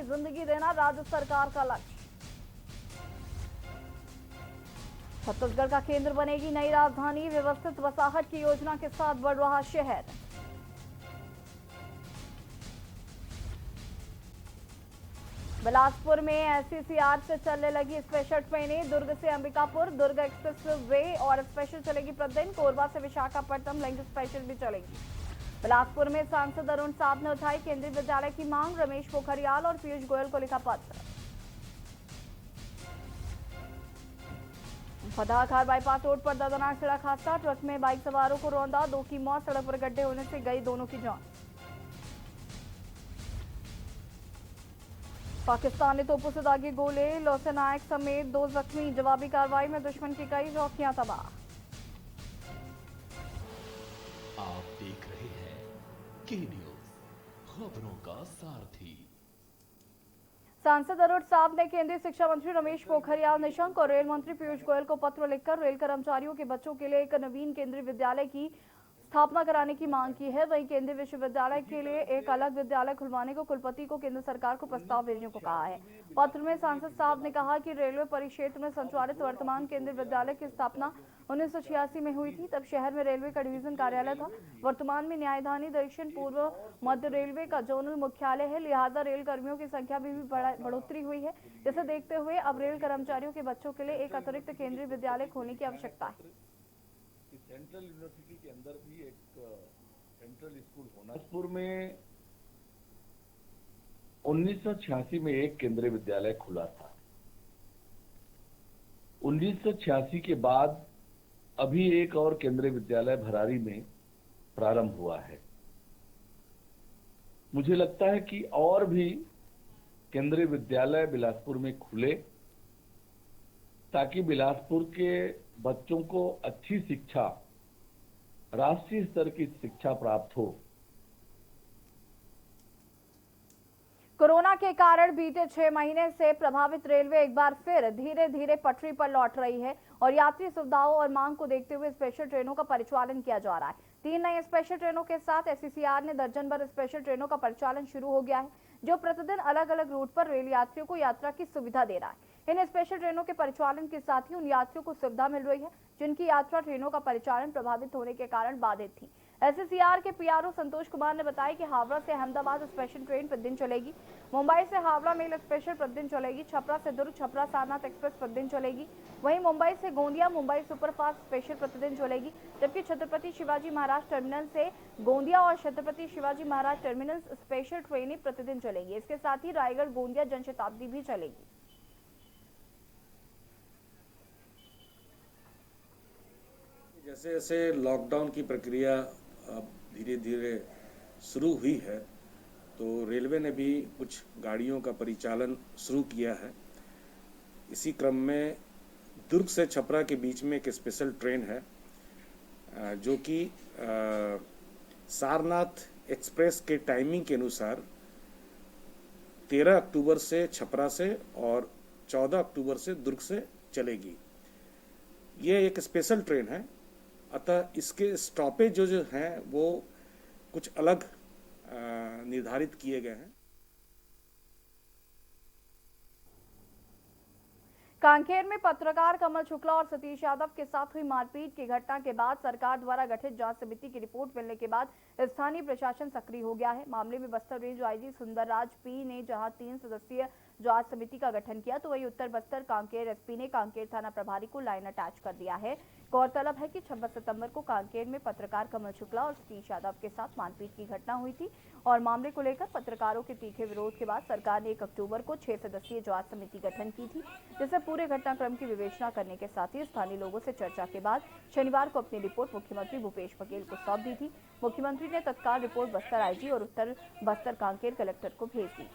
की जिंदगी देना राज्य सरकार का लक्ष्य। छत्तीसगढ़ का केंद्र बनेगी नई राजधानी, व्यवस्थित वसाहत की योजना के साथ बढ़ रहा शहर। बिलासपुर में एससीसीआर से चलने लगी स्पेशल ट्रेनें, दुर्ग से अंबिकापुर, दुर्ग एक्सप्रेस वे और स्पेशल चलेगी प्रतिदिन। कोरबा से विशाखापट्टनम लिंक स्पेशल भी चलेगी। बिलासपुर में सांसद अरुण साव ने उठाई केंद्रीय विद्यालय की मांग, रमेश पोखरियाल और पीयूष गोयल को लिखा पत्र। फटाखार बाईपास रोड पर दर्दनाक सड़क हादसा, ट्रक में बाइक सवारों को रौंदा, 2 की मौत, सड़क पर गड्ढे होने से गई दोनों की जान। पाकिस्तान ने तोपों से दागे गोले, लौसे नायक समेत 2 जख्मी, जवाबी कार्रवाई में दुश्मन की कई चौकियां तबाह। आप देख रहे हैं के न्यूज, खबरों का सारथी। सांसद अरुण साव ने केंद्रीय शिक्षा मंत्री रमेश पोखरियाल निशंक और रेल मंत्री पीयूष गोयल को पत्र लिखकर रेल कर्मचारियों के बच्चों के लिए एक नवीन केंद्रीय विद्यालय की स्थापना कराने की मांग की है। वहीं केंद्रीय विश्वविद्यालय के लिए एक अलग विद्यालय खुलवाने को कुलपति को केंद्र सरकार को प्रस्ताव भेजने को कहा है। पत्र में सांसद साहब ने कहा कि रेलवे परिक्षेत्र में संचालित वर्तमान केंद्रीय विद्यालय की स्थापना 1986 में हुई थी। तब शहर में रेलवे का डिवीजन कार्यालय था। वर्तमान में न्यायधानी दक्षिण पूर्व मध्य रेलवे का जोनल मुख्यालय है, लिहाजा रेल कर्मियों की संख्या में भी बढ़ोतरी हुई है। जिसे देखते हुए अब रेल कर्मचारियों के बच्चों के लिए एक अतिरिक्त केंद्रीय विद्यालय खोलने की आवश्यकता है। सेंट्रल यूनिवर्सिटी के अंदर भी एक सेंट्रल स्कूल होना। बिलासपुर में 1986 में एक केंद्रीय विद्यालय खुला था। 1986 के बाद अभी एक और केंद्रीय विद्यालय भरारी में प्रारंभ हुआ है। मुझे लगता है कि और भी केंद्रीय विद्यालय बिलासपुर में खुले ताकि बिलासपुर के बच्चों को अच्छी शिक्षा, राष्ट्रीय स्तर की शिक्षा प्राप्त हो। कोरोना के कारण बीते 6 महीने से प्रभावित रेलवे एक बार फिर धीरे धीरे पटरी पर लौट रही है और यात्री सुविधाओं और मांग को देखते हुए स्पेशल ट्रेनों का परिचालन किया जा रहा है। 3 नई स्पेशल ट्रेनों के साथ एससीसीआर ने दर्जन भर स्पेशल ट्रेनों का परिचालन शुरू हो गया है, जो प्रतिदिन अलग अलग रूट पर रेल यात्रियों को यात्रा की सुविधा दे रहा है। इन स्पेशल ट्रेनों के परिचालन के साथ ही उन यात्रियों को सुविधा मिल रही है जिनकी यात्रा ट्रेनों का परिचालन प्रभावित होने के कारण बाधित थी। एससीसीआर के पीआरओ संतोष कुमार ने बताया कि हावड़ा से अहमदाबाद स्पेशल ट्रेन प्रतिदिन चलेगी, मुंबई से हावड़ा मेल स्पेशल प्रतिदिन चलेगी, छपरा से दुर्ग छपरा सारनाथ एक्सप्रेस प्रतिदिन चलेगी। वहीं मुंबई से गोंदिया मुंबई सुपरफास्ट स्पेशल प्रतिदिन चलेगी, जबकि छत्रपति शिवाजी महाराज टर्मिनल से गोंदिया और छत्रपति शिवाजी महाराज टर्मिनल स्पेशल ट्रेनें प्रतिदिन चलेगी। इसके साथ ही रायगढ़ गोंदिया जनशताब्दी भी चलेगी। जैसे जैसे लॉकडाउन की प्रक्रिया अब धीरे धीरे शुरू हुई है, तो रेलवे ने भी कुछ गाड़ियों का परिचालन शुरू किया है। इसी क्रम में दुर्ग से छपरा के बीच में एक स्पेशल ट्रेन है जो कि सारनाथ एक्सप्रेस के टाइमिंग के अनुसार 13 अक्टूबर से छपरा से और 14 अक्टूबर से दुर्ग से चलेगी। ये एक स्पेशल ट्रेन है, अतः इसके स्टॉपेज जो हैं वो कुछ अलग निर्धारित किए गए हैं। कांकेर में पत्रकार कमल शुक्ला और सतीश यादव के साथ हुई मारपीट की घटना के बाद सरकार द्वारा गठित जांच समिति की रिपोर्ट मिलने के बाद स्थानीय प्रशासन सक्रिय हो गया है। मामले में Bastar range IG Sundarraj P ने जहां 3 सदस्यीय जांच समिति का गठन किया, तो वहीं उत्तर बस्तर कांकेर एसपी ने कांकेर थाना प्रभारी को लाइन अटैच कर दिया है। गौरतलब है कि 26 सितंबर को कांकेर में पत्रकार कमल शुक्ला और सतीश यादव के साथ मारपीट की घटना हुई थी और मामले को लेकर पत्रकारों के तीखे विरोध के बाद सरकार ने 1 अक्टूबर को 6 सदस्यीय जांच समिति गठन की थी, जिसे पूरे घटनाक्रम की विवेचना करने के साथ ही स्थानीय लोगों से चर्चा के बाद शनिवार को अपनी रिपोर्ट मुख्यमंत्री भूपेश बघेल को सौंप दी थी। मुख्यमंत्री ने तत्काल रिपोर्ट बस्तर आईजी और उत्तर बस्तर कांकेर कलेक्टर को भेज दी।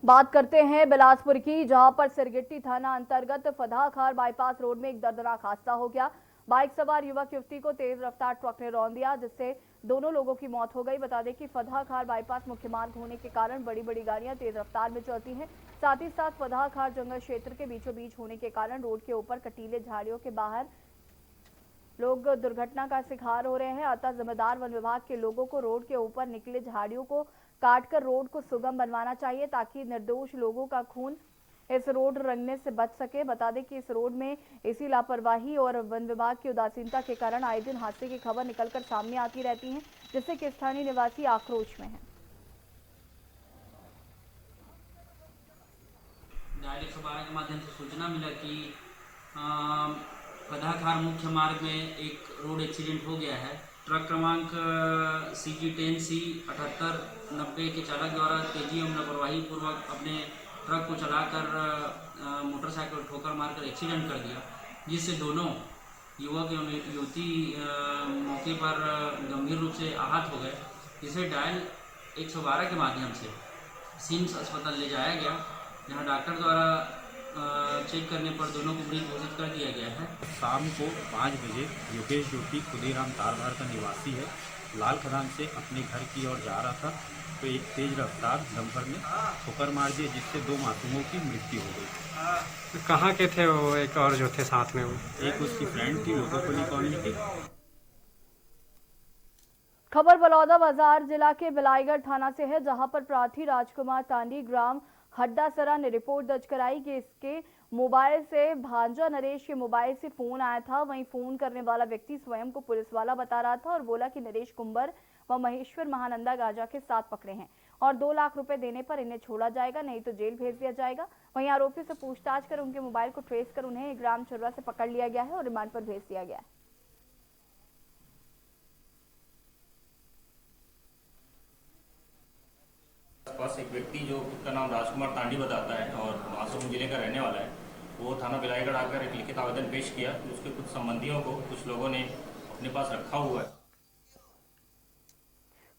बात करते हैं बिलासपुर की, जहां पर सिरगिट्टी थाना अंतर्गत फदाखार बाईपास रोड में एक दर्दनाक हादसा हो गया। बाइक सवार युवक युवती को तेज रफ्तार ट्रक ने रौंद दिया, जिससे दोनों लोगों की मौत हो गई। बता दें कि फदाखार बाईपास मुख्य मार्ग होने के कारण बड़ी बड़ी गाड़ियां तेज रफ्तार में चलती हैं। साथ ही साथ फदाखार जंगल क्षेत्र के बीचों बीच होने के कारण रोड के ऊपर कटीले झाड़ियों के बाहर लोग दुर्घटना का शिकार हो रहे हैं। अतः जिम्मेदार वन विभाग के लोगों को रोड के ऊपर निकले झाड़ियों को काटकर रोड को सुगम बनवाना चाहिए, ताकि निर्दोष लोगों का खून इस रोड रंगने से बच सके। बता दें कि इस रोड में इसी लापरवाही और वन विभाग की उदासीनता के कारण आए दिन हादसे की खबर निकलकर सामने आती रहती है, जिससे कि स्थानीय निवासी आक्रोश में हैं। डायल 112 के माध्यम से सूचना मिला कि फदाखार मुख्य मार्ग में एक रोड एक्सीडेंट हो गया है। ट्रक क्रमांक CG10C 7890 के चालक द्वारा तेजी एवं लापरवाही पूर्वक अपने ट्रक को चलाकर मोटरसाइकिल ठोकर मारकर एक्सीडेंट कर दिया, जिससे दोनों युवक एवं युवती मौके पर गंभीर रूप से आहत हो गए, जिसे डायल 112 के माध्यम से सिम्स अस्पताल ले जाया गया, जहां डॉक्टर द्वारा चेक करने पर दोनों को मृत घोषित कर दिया गया है। शाम को 5 बजे योगेश ज्योति खुदीराम तारधार का निवासी है, लाल खदान से अपने घर की ओर जा रहा था तो एक तेज रफ्तार डंपर ने ठोकर मार दिया, जिससे 2 मासूमों की मृत्यु हो गई। कहाँ के थे वो एक और जो थे साथ में वो? एक उसकी फ्रेंड थी, लोगोपल्ली कॉलोनी की। खबर बलौदा बाजार जिला के बिलाईगढ़ थाना से है, जहां पर प्रार्थी राजकुमार तांडी ग्राम हड्डासरा ने रिपोर्ट दर्ज कराई कि इसके मोबाइल से भांजा नरेश के मोबाइल से फोन आया था। वहीं फोन करने वाला व्यक्ति स्वयं को पुलिस वाला बता रहा था और बोला कि नरेश कुंबर व महेश्वर महानंदा गांजा के साथ पकड़े हैं और 2 लाख रुपए देने पर इन्हें छोड़ा जाएगा, नहीं तो जेल भेज दिया जाएगा। वहीं आरोपियों से पूछताछ कर उनके मोबाइल को ट्रेस कर उन्हें ग्राम चुर्रा से पकड़ लिया गया है और रिमांड पर भेज दिया गया है। पास एक व्यक्ति जो खुद का नाम राजकुमार तांडी बताता है और महासमुंद जिले का रहने वाला है, वो थाना बिलाईगढ़ आकर एक लिखित आवेदन पेश किया कि उसके कुछ संबंधियों को कुछ लोगों ने अपने पास रखा हुआ है।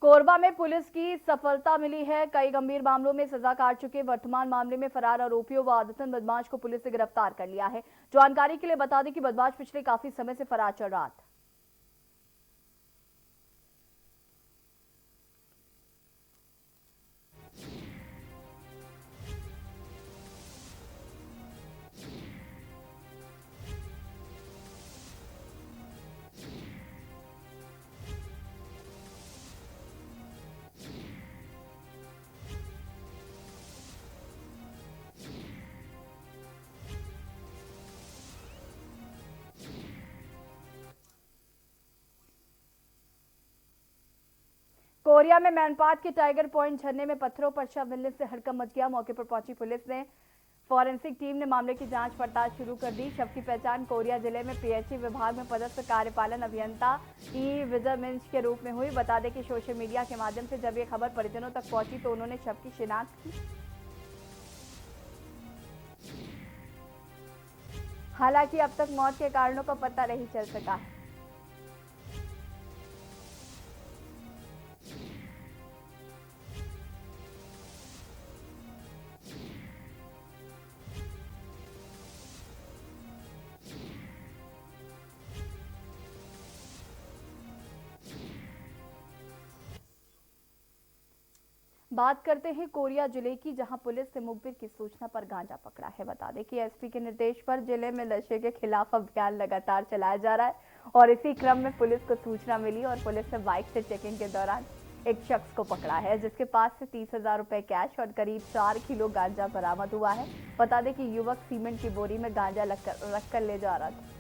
कोरबा में पुलिस की सफलता मिली है। कई गंभीर मामलों में सजा काट चुके वर्तमान मामले में फरार आरोपियों व आदतन बदमाश को पुलिस ने गिरफ्तार कर लिया है। जानकारी के लिए बता दें कि बदमाश पिछले काफी समय से फरार चल रहा था। कोरिया में मैनपाट के टाइगर पॉइंट झरने में पत्थरों पर शव मिलने से हड़कंप मच गया। मौके पर पहुंची पुलिस ने फॉरेंसिक टीम ने मामले की जांच पड़ताल शुरू कर दी। शव की पहचान कोरिया जिले में पीएचई विभाग में पदस्थ कार्यपालन अभियंता ई विजय मिंज के रूप में हुई। बता दें कि सोशल मीडिया के माध्यम से जब ये खबर परिजनों तक पहुंची तो उन्होंने शव की शिनाख्त की। हालांकि अब तक मौत के कारणों का पता नहीं चल सका है। बात करते हैं कोरिया जिले की, जहां पुलिस ने मुखबिर की सूचना पर गांजा पकड़ा है। बता दें कि एसपी के निर्देश पर जिले में नशे के खिलाफ अभियान लगातार चलाया जा रहा है और इसी क्रम में पुलिस को सूचना मिली और पुलिस ने बाइक से चेकिंग के दौरान एक शख्स को पकड़ा है, जिसके पास से 30,000 रुपए कैश और करीब 4 किलो गांजा बरामद हुआ है। बता दें कि युवक सीमेंट की बोरी में गांजा रख कर ले जा रहा था।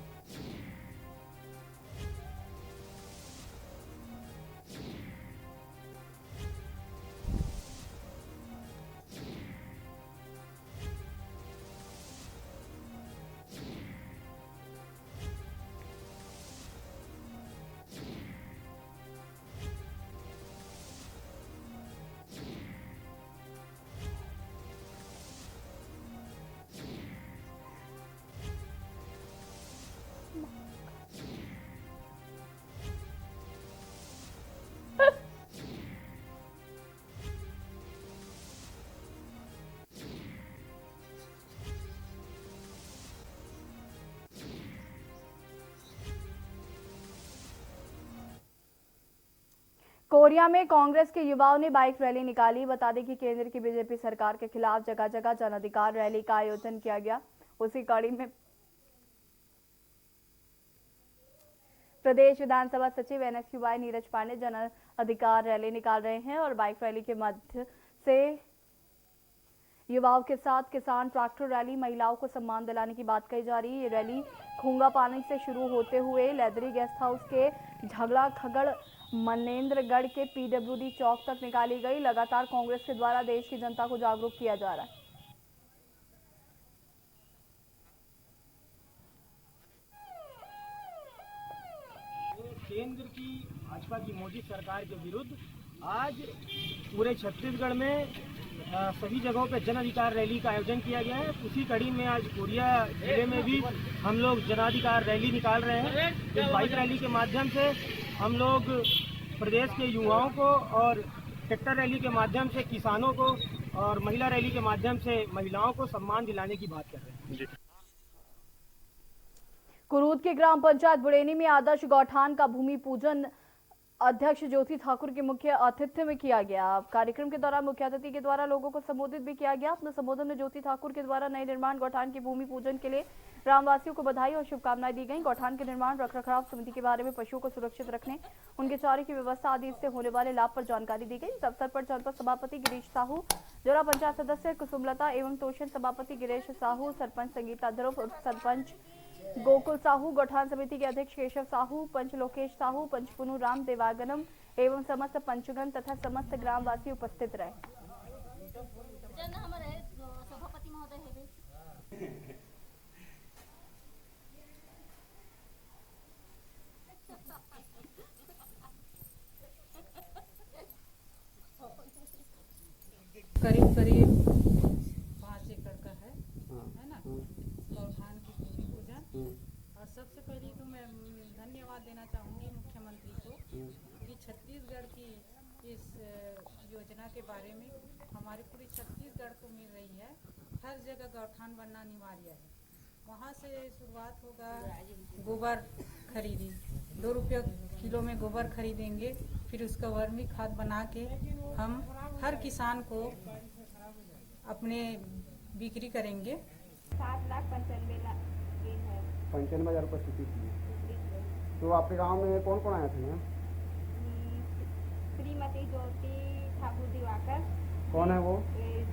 कोरिया में कांग्रेस के युवाओं ने बाइक रैली निकाली। बता दें कि केंद्र की बीजेपी सरकार के खिलाफ जगह जगह जन अधिकार रैली का आयोजन किया गया। उसी कड़ी में प्रदेश विधानसभा सचिव NSUI नीरज पांडे जन अधिकार रैली निकाल रहे हैं और बाइक रैली के मध्य से युवाओं के साथ किसान ट्रैक्टर रैली, महिलाओं को सम्मान दिलाने की बात कही जा रही है। ये रैली खूंगा पानी से शुरू होते हुए लेदरी गेस्ट हाउस के झगड़ा खगड़ मनेंद्रगढ़ के PWD चौक तक निकाली गई। लगातार कांग्रेस के द्वारा देश की जनता को जागरूक किया जा रहा है। केंद्र की भाजपा की मोदी सरकार के विरुद्ध आज पूरे छत्तीसगढ़ में सभी जगहों पर जन अधिकार रैली का आयोजन किया गया है। उसी कड़ी में आज कोरिया जिले में भी हम लोग जनाधिकार रैली निकाल रहे हैं। इस बाइक रैली के माध्यम से हम लोग प्रदेश के युवाओं को और ट्रैक्टर रैली के माध्यम से किसानों को और महिला रैली के माध्यम से महिलाओं को सम्मान दिलाने की बात कर रहे हैं। कुरूद के ग्राम पंचायत बुड़ेनी में आदर्श गौठान का भूमि पूजन अध्यक्ष ज्योति ठाकुर के मुख्य आतिथ्य में किया गया। कार्यक्रम के दौरान मुख्य अतिथि के द्वारा लोगों को संबोधित भी किया गया। अपने संबोधन में ज्योति ठाकुर के द्वारा नए निर्माण गौठान के भूमि पूजन के लिए ग्रामवासियों को बधाई और शुभकामनाएं दी गई। गौठान के निर्माण, रखरखाव समिति के बारे में, पशुओं को सुरक्षित रखने, उनके चारे की व्यवस्था आदि से होने वाले लाभ पर जानकारी दी गई। इस अवसर पर जनपद सभापति गिरीश साहू, जिला पंचायत सदस्य कुसुमलता एवं तोशन सभापति गिरीश साहू, सरपंच संगीता ध्रुव, सरपंच गोकुल साहू, गौठान समिति के अध्यक्ष केशव साहू, पंच लोकेश साहू, पंच पुनु राम देवागनम एवं समस्त पंचगण तथा समस्त ग्रामवासी उपस्थित रहे। सभापति महोदय करीब 5 एकड़ का है ना गौठान की भूमि पूजन। और सबसे पहले तो मैं धन्यवाद देना चाहूँगी मुख्यमंत्री को कि छत्तीसगढ़ की इस योजना के बारे में हमारे पूरे छत्तीसगढ़ को मिल रही है। हर जगह गौठान बनना अनिवार्य है। वहाँ से शुरुआत होगा गोबर खरीदी, 2 रुपये किलो में गोबर खरीदेंगे, फिर उसका वर्मी खाद बना के हम हर किसान को अपने बिक्री करेंगे। 7,95,000 रुपये स्वीकृत की। तो आपके गांव में कौन कौन आए थे? श्रीमती ज्योति ठाकुर दिवाकर। कौन है वो?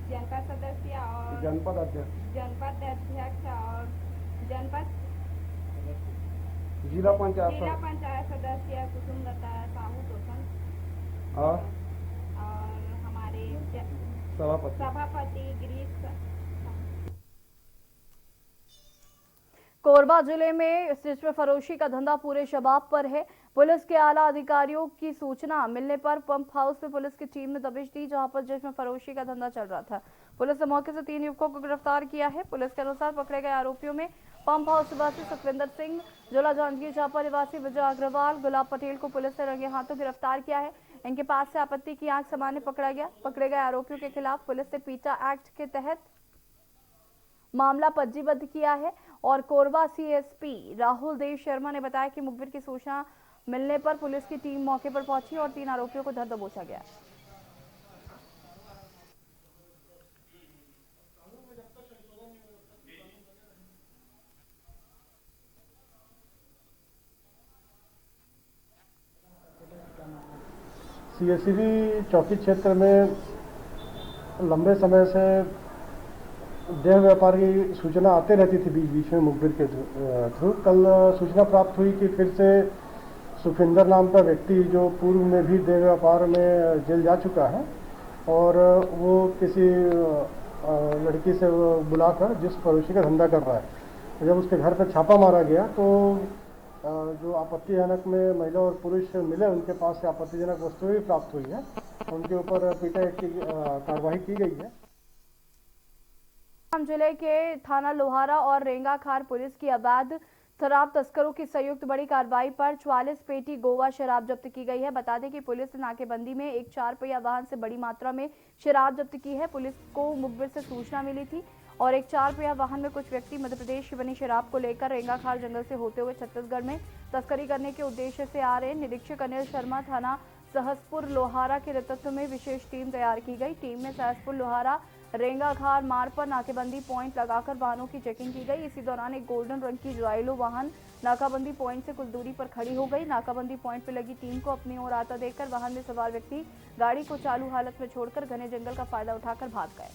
जनपद सदस्य और जनपद अध्यक्ष और जनपद जिला पंचायत सदस्य कुसुमलता साहू तोसन और हमारे सभापति गिरीश। कोरबा जिले में जिसमें फरोशी का धंधा पूरे शबाब पर है। पुलिस के आला अधिकारियों की सूचना मिलने पर पंप हाउस में पुलिस की टीम ने दबिश दी, जहां पर जिसमें फरोशी का धंधा चल रहा था। पुलिस ने मौके से 3 युवकों को गिरफ्तार किया है। पुलिस के अनुसार पकड़े गए आरोपियों में पंप हाउस निवासी सुखविंदर सिंह, जिला जांजगीर चांपा निवासी विजय अग्रवाल, गुलाब पटेल को पुलिस ने रंगे हाथों गिरफ्तार किया है। इनके पास से आपत्ति की आंख सामान्य पकड़ा गया। पकड़े गए आरोपियों के खिलाफ पुलिस ने पीटा एक्ट के तहत मामला पंजीबद्ध किया है। और कोरबा CSP राहुल देव शर्मा ने बताया कि मुखबिर की सूचना मिलने पर पुलिस की टीम मौके पर पहुंची और 3 आरोपियों को धर दबोचा गया। CSCB चौकी क्षेत्र में लंबे समय से देह व्यापार की सूचना आते रहती थी बीच बीच में मुखबिर के थ्रू। कल सूचना प्राप्त हुई कि फिर से सुखविंदर नाम का व्यक्ति जो पूर्व में भी देह व्यापार में जेल जा चुका है और वो किसी लड़की से बुलाकर जिस फरोशी का धंधा कर रहा है। जब उसके घर पर छापा मारा गया तो जो आपत्तिजनक में महिला और पुरुष मिले, उनके पास से आपत्तिजनक वस्तुएं भी प्राप्त हुई है। उनके ऊपर पीटा एक्ट की कार्रवाई की गई है। जिले के थाना लोहारा और रेंगाखार पुलिस की अवैध शराब तस्करों की संयुक्त बड़ी कार्रवाई पर 44 पेटी गोवा शराब जब्त की गई है। बता दें कि पुलिस ने नाकेबंदी में एक 4 पहिया वाहन से बड़ी मात्रा में शराब जब्त की है। पुलिस को मुखबिर से सूचना मिली थी और एक 4 पहिया वाहन में कुछ व्यक्ति मध्य प्रदेश की बनी शराब को लेकर रेंगाखार जंगल से होते हुए छत्तीसगढ़ में तस्करी करने के उद्देश्य से आ रहे। निरीक्षक अनिल शर्मा थाना सहसपुर लोहारा के नेतृत्व में विशेष टीम तैयार की गई। टीम में सहसपुर लोहारा रेंगाखार मार्ग पर नाकेबंदी पॉइंट लगाकर वाहनों की चेकिंग की गई। इसी दौरान एक गोल्डन रंग की जाइलो वाहन नाकाबंदी पॉइंट से कुछ दूरी पर खड़ी हो गई। नाकाबंदी पॉइंट पर लगी टीम को अपनी ओर आता देखकर वाहन में सवार व्यक्ति गाड़ी को चालू हालत में छोड़कर घने जंगल का फायदा उठाकर भाग गए।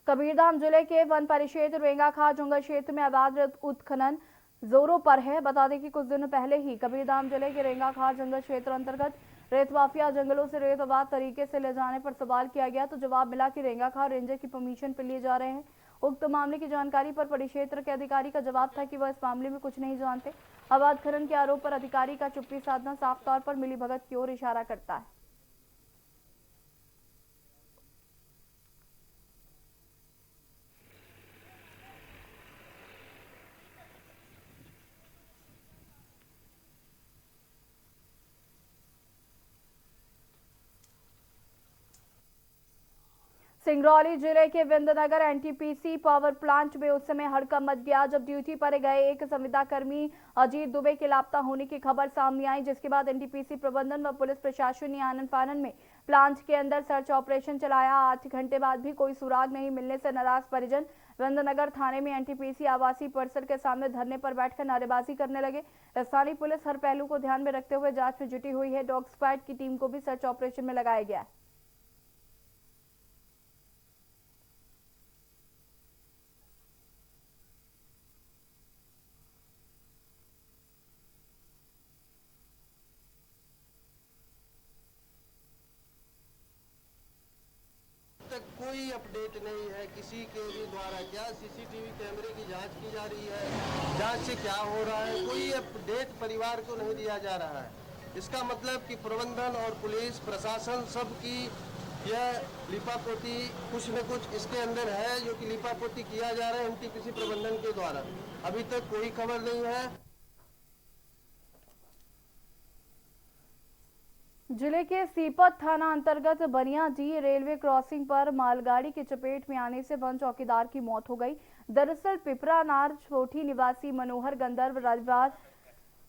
कबीरधाम जिले के वन परिक्षेत्र रेंगाखार जंगल क्षेत्र में अवैध उत्खनन जोरों पर है। बता दें कि कुछ दिनों पहले ही कबीरधाम जिले के रेंगाखार जंगल क्षेत्र अंतर्गत रेत माफिया जंगलों से रेत अवैध तरीके से ले जाने पर सवाल किया गया तो जवाब मिला कि रेंगाखार रेंजर की परमिशन पर लिए जा रहे हैं। उक्त मामले की जानकारी पर परिक्षेत्र के अधिकारी का जवाब था कि वह इस मामले में कुछ नहीं जानते। अवैध खनन के आरोप पर अधिकारी का चुप्पी साधना साफ तौर पर मिलीभगत की ओर इशारा करता है। सिंगरौली जिले के विंदनगर एनटीपीसी पावर प्लांट में उस समय हड़कंप मच गया जब ड्यूटी पर गए एक संविदा कर्मी अजीत दुबे के लापता होने की खबर सामने आई, जिसके बाद एनटीपीसी प्रबंधन व पुलिस प्रशासन ने आनन फानन में प्लांट के अंदर सर्च ऑपरेशन चलाया। 8 घंटे बाद भी कोई सुराग नहीं मिलने से नाराज परिजन विंदनगर थाने में एनटीपीसी आवासीय परिसर के सामने धरने पर बैठकर नारेबाजी करने लगे। स्थानीय पुलिस हर पहलू को ध्यान में रखते हुए जांच में जुटी हुई है। डॉग स्क्वाड की टीम को भी सर्च ऑपरेशन में लगाया गया है। तक कोई अपडेट नहीं है किसी के भी द्वारा। क्या सीसीटीवी कैमरे की जांच की जा रही है, जांच से क्या हो रहा है, कोई अपडेट परिवार को नहीं दिया जा रहा है। इसका मतलब कि प्रबंधन और पुलिस प्रशासन सबकी यह लिपापोती कुछ न कुछ इसके अंदर है जो कि लिपापोती किया जा रहा है एनटीपीसी प्रबंधन के द्वारा। अभी तक कोई खबर नहीं है। जिले के सीपत थाना अंतर्गत बनियाजी रेलवे क्रॉसिंग पर मालगाड़ी की चपेट में आने से वन चौकीदार की मौत हो गई। दरअसल पिपरानार छोटी निवासी मनोहर गंधर्व रविवार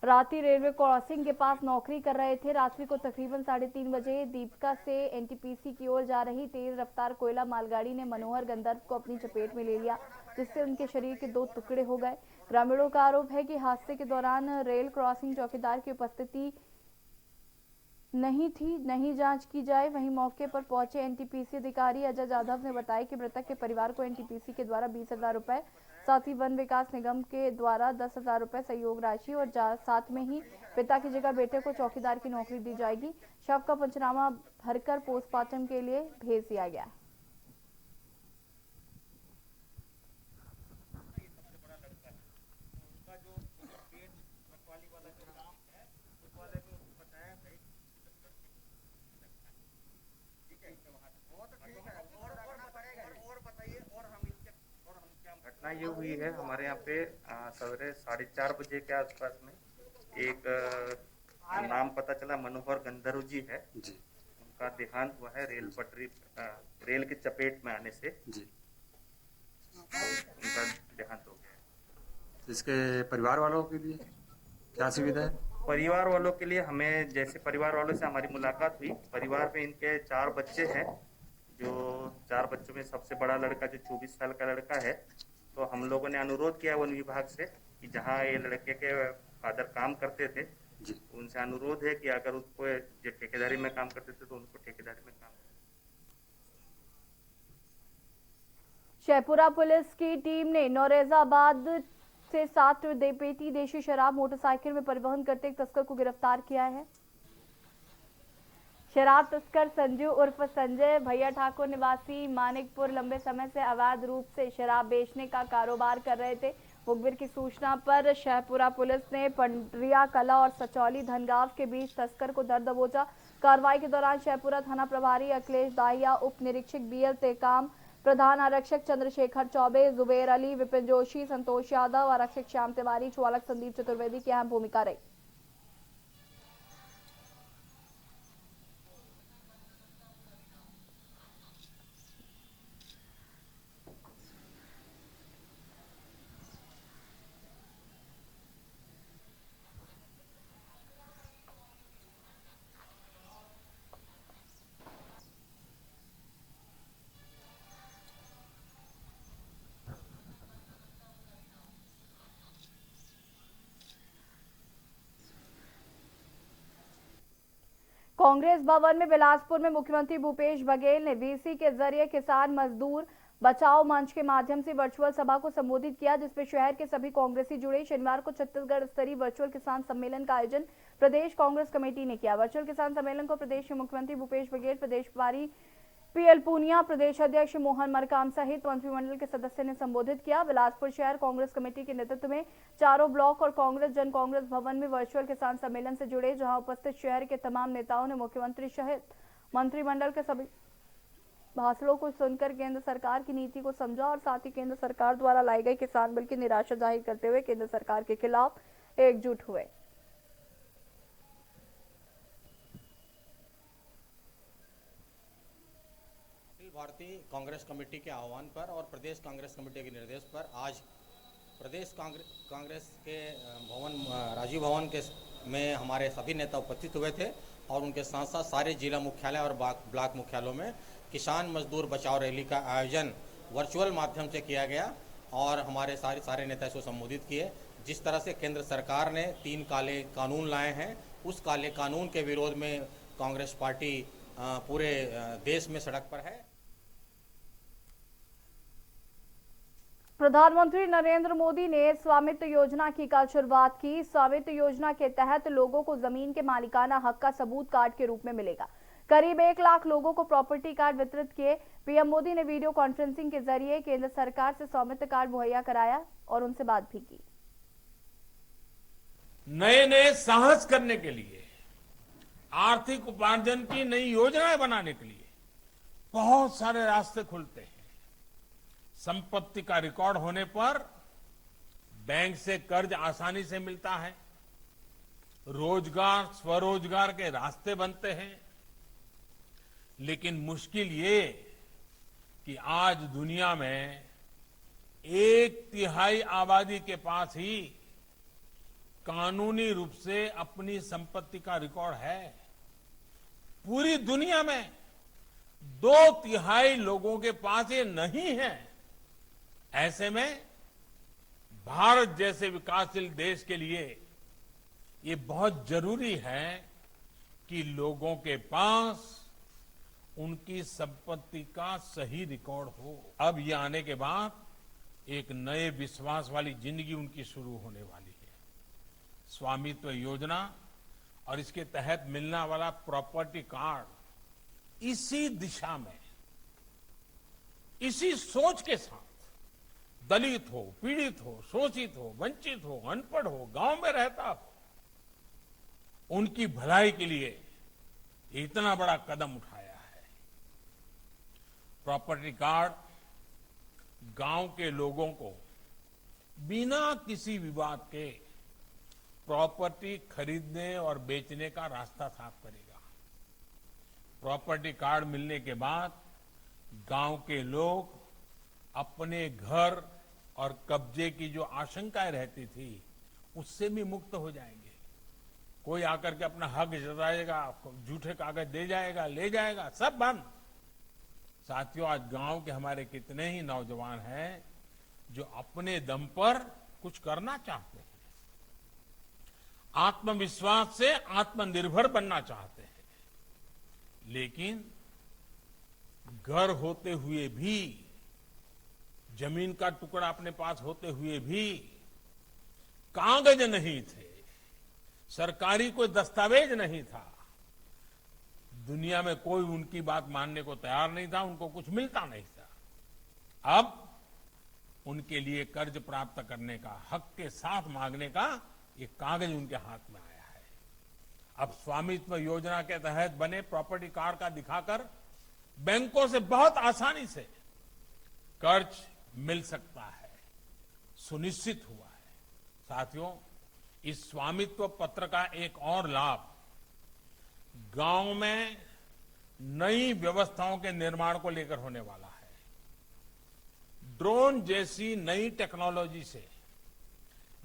रात्रि रेलवे क्रॉसिंग के पास नौकरी कर रहे थे। रात्रि को तकरीबन 3:30 बजे दीपिका से एनटीपीसी की ओर जा रही तेज रफ्तार कोयला मालगाड़ी ने मनोहर गंधर्व को अपनी चपेट में ले लिया, जिससे उनके शरीर के 2 टुकड़े हो गए। ग्रामीणों का आरोप है कि हादसे के दौरान रेल क्रॉसिंग चौकीदार की उपस्थिति नहीं थी, नहीं जांच की जाए। वहीं मौके पर पहुंचे एनटीपीसी अधिकारी अजय जाधव ने बताया कि मृतक के परिवार को एनटीपीसी के द्वारा 20,000 रुपए, साथ ही वन विकास निगम के द्वारा 10,000 रुपए सहयोग राशि और साथ में ही पिता की जगह बेटे को चौकीदार की नौकरी दी जाएगी। शव का पंचनामा भरकर पोस्टमार्टम के लिए भेज दिया गया। घटना ये हुई है हमारे यहाँ पे सवेरे 4:30 बजे के आसपास में एक नाम पता चला मनोहर गंधर्व जी है जी। उनका देहांत हुआ है रेल पटरी रेल की चपेट में आने से जी। उनका देहांत हो गया। इसके परिवार वालों के लिए क्या सुविधा है? परिवार वालों के लिए हमें जैसे परिवार वालों से हमारी मुलाकात हुई, परिवार में इनके 4 बच्चे हैं, जो 4 बच्चों में सबसे बड़ा लड़का जो 24 साल का लड़का है, तो हम लोगों ने अनुरोध किया वन विभाग से कि जहाँ ये लड़के के फादर काम करते थे जी, उनसे अनुरोध है कि अगर उसको जो ठेकेदारी में काम करते थे तो उनको ठेकेदारी में काम। शेखपुरा पुलिस की टीम ने नौरेजाबाद से 7 पेटी देशी शराब मोटरसाइकिल में परिवहन करते एक तस्कर को गिरफ्तार किया है। शराब तस्कर संजू उर्फ संजय भैया ठाकुर निवासी मानिकपुर लंबे समय से अवैध रूप से शराब बेचने का कारोबार कर रहे थे। मुखबिर की सूचना पर शेखपुरा पुलिस ने पंडरिया कला और सचौली धनगांव के बीच तस्कर को दर दबोचा। कार्रवाई के दौरान शेखपुरा थाना प्रभारी अखिलेश दाहिया, उप निरीक्षक बीएल तेकाम, प्रधान आरक्षक चंद्रशेखर चौबे, जुबेर अली, विपिन जोशी, संतोष यादव, आरक्षक श्याम तिवारी, चालक संदीप चतुर्वेदी की अहम भूमिका रही। कांग्रेस भवन में बिलासपुर में मुख्यमंत्री भूपेश बघेल ने वीसी के जरिए किसान मजदूर बचाओ मंच के माध्यम से वर्चुअल सभा को संबोधित किया, जिसमें शहर के सभी कांग्रेसी जुड़े। शनिवार को छत्तीसगढ़ स्तरीय वर्चुअल किसान सम्मेलन का आयोजन प्रदेश कांग्रेस कमेटी ने किया। वर्चुअल किसान सम्मेलन को प्रदेश के मुख्यमंत्री भूपेश बघेल, प्रदेश प्रभारी पीएल पूनिया, प्रदेश अध्यक्ष मोहन मरकाम सहित मंत्रिमंडल के सदस्य ने संबोधित किया। बिलासपुर शहर कांग्रेस कमेटी के नेतृत्व में चारों ब्लॉक और कांग्रेस जन कांग्रेस भवन में वर्चुअल किसान सम्मेलन से जुड़े, जहां उपस्थित शहर के तमाम नेताओं ने मुख्यमंत्री सहित मंत्रिमंडल के सभी भाषणों को सुनकर केंद्र सरकार की नीति को समझा और साथ ही केंद्र सरकार द्वारा लाई गई किसान बिल की निराशा जाहिर करते हुए केंद्र सरकार के खिलाफ एकजुट हुए। भारतीय कांग्रेस कमेटी के आह्वान पर और प्रदेश कांग्रेस कमेटी के निर्देश पर आज प्रदेश कांग्रेस के भवन राजीव भवन के में हमारे सभी नेता उपस्थित हुए थे और उनके साथ साथ सारे जिला मुख्यालय और ब्लॉक मुख्यालयों में किसान मजदूर बचाओ रैली का आयोजन वर्चुअल माध्यम से किया गया और हमारे सारे नेता इसको संबोधित किए। जिस तरह से केंद्र सरकार ने 3 काले कानून लाए हैं, उस काले कानून के विरोध में कांग्रेस पार्टी पूरे देश में सड़क पर है। प्रधानमंत्री नरेंद्र मोदी ने स्वामित्व योजना की कल शुरुआत की। स्वामित्व योजना के तहत लोगों को जमीन के मालिकाना हक का सबूत कार्ड के रूप में मिलेगा। करीब 1 लाख लोगों को प्रॉपर्टी कार्ड वितरित किए। पीएम मोदी ने वीडियो कॉन्फ्रेंसिंग के जरिए केंद्र सरकार से स्वामित्व कार्ड मुहैया कराया और उनसे बात भी की। नए साहस करने के लिए, आर्थिक उपार्जन की नई योजनाएं बनाने के लिए बहुत सारे रास्ते खुलते हैं। संपत्ति का रिकॉर्ड होने पर बैंक से कर्ज आसानी से मिलता है, रोजगार स्वरोजगार के रास्ते बनते हैं। लेकिन मुश्किल ये कि आज दुनिया में 1/3 आबादी के पास ही कानूनी रूप से अपनी संपत्ति का रिकॉर्ड है। पूरी दुनिया में 2/3 लोगों के पास ये नहीं है। ऐसे में भारत जैसे विकासशील देश के लिए ये बहुत जरूरी है कि लोगों के पास उनकी संपत्ति का सही रिकॉर्ड हो। अब ये आने के बाद एक नए विश्वास वाली जिंदगी उनकी शुरू होने वाली है। स्वामित्व योजना और इसके तहत मिलने वाला प्रॉपर्टी कार्ड इसी दिशा में, इसी सोच के साथ दलित हो, पीड़ित हो, शोषित हो, वंचित हो, अनपढ़ हो, गांव में रहता हो, उनकी भलाई के लिए इतना बड़ा कदम उठाया है। प्रॉपर्टी कार्ड गांव के लोगों को बिना किसी विवाद के प्रॉपर्टी खरीदने और बेचने का रास्ता साफ करेगा। प्रॉपर्टी कार्ड मिलने के बाद गांव के लोग अपने घर और कब्जे की जो आशंकाएं रहती थी उससे भी मुक्त हो जाएंगे। कोई आकर के अपना हक जताएगा, झूठे कागज दे जाएगा, ले जाएगा, सब बंद। साथियों, आज गांव के हमारे कितने ही नौजवान हैं जो अपने दम पर कुछ करना चाहते हैं, आत्मविश्वास से आत्मनिर्भर बनना चाहते हैं, लेकिन घर होते हुए भी, जमीन का टुकड़ा अपने पास होते हुए भी कागज नहीं थे, सरकारी कोई दस्तावेज नहीं था, दुनिया में कोई उनकी बात मानने को तैयार नहीं था, उनको कुछ मिलता नहीं था। अब उनके लिए कर्ज प्राप्त करने का, हक के साथ मांगने का एक कागज उनके हाथ में आया है। अब स्वामित्व योजना के तहत बने प्रॉपर्टी कार्ड का दिखाकर बैंकों से बहुत आसानी से कर्ज मिल सकता है, सुनिश्चित हुआ है। साथियों, इस स्वामित्व पत्र का एक और लाभ गांव में नई व्यवस्थाओं के निर्माण को लेकर होने वाला है। ड्रोन जैसी नई टेक्नोलॉजी से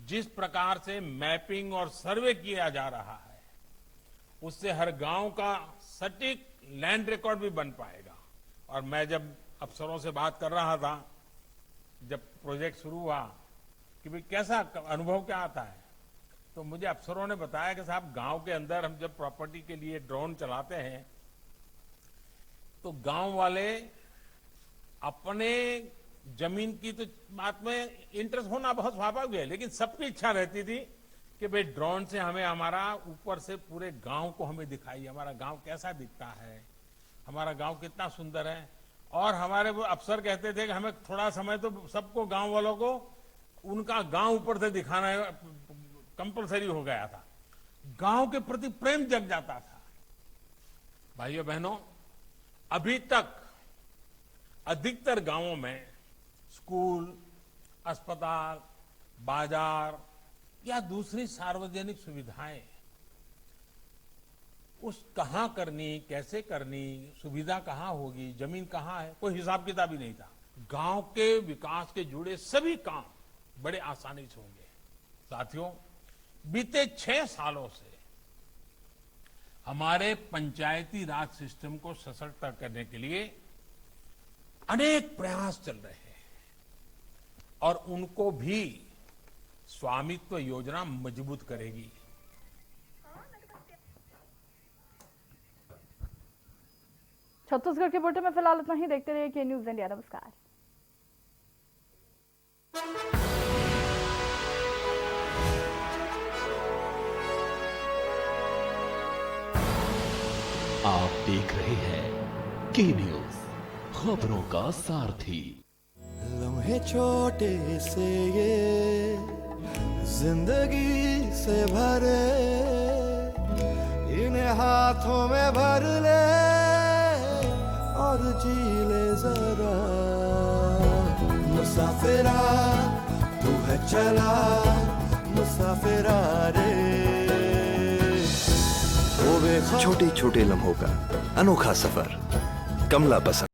जिस प्रकार से मैपिंग और सर्वे किया जा रहा है, उससे हर गांव का सटीक लैंड रिकॉर्ड भी बन पाएगा। और मैं जब अफसरों से बात कर रहा था, जब प्रोजेक्ट शुरू हुआ कि भाई कैसा अनुभव क्या आता है, तो मुझे अफसरों ने बताया कि साहब गांव के अंदर हम जब प्रॉपर्टी के लिए ड्रोन चलाते हैं तो गांव वाले अपने जमीन की तो बात में इंटरेस्ट होना बहुत स्वाभाविक है, लेकिन सबकी इच्छा रहती थी कि भाई ड्रोन से हमें हमारा ऊपर से पूरे गांव को हमें दिखाइए, हमारा गांव कैसा दिखता है, हमारा गांव कितना सुंदर है। और हमारे वो अफसर कहते थे कि हमें थोड़ा समय तो सबको, गांव वालों को उनका गांव ऊपर से दिखाना कंपलसरी हो गया था। गांव के प्रति प्रेम जग जाता था। भाइयों बहनों, अभी तक अधिकतर गांवों में स्कूल, अस्पताल, बाजार या दूसरी सार्वजनिक सुविधाएं उस कहां करनी, कैसे करनी, सुविधा कहां होगी, जमीन कहां है, कोई हिसाब किताब ही नहीं था। गांव के विकास के जुड़े सभी काम बड़े आसानी से होंगे। साथियों, बीते 6 सालों से हमारे पंचायती राज सिस्टम को सशक्त करने के लिए अनेक प्रयास चल रहे हैं और उनको भी स्वामित्व योजना मजबूत करेगी। छत्तीसगढ़ के बुलेटिन में फिलहाल इतना ही। देखते रहिए के न्यूज इंडिया। नमस्कार। आप देख रहे हैं के न्यूज, खबरों का सारथी। लम्हे छोटे से ये जिंदगी से भरे, इन्हें हाथों में भर ले और जी ले जरा। मुसाफिरा तू है चला, मुसाफिरा रे। छोटे छोटे लम्हों का अनोखा सफर, कमला पसंद।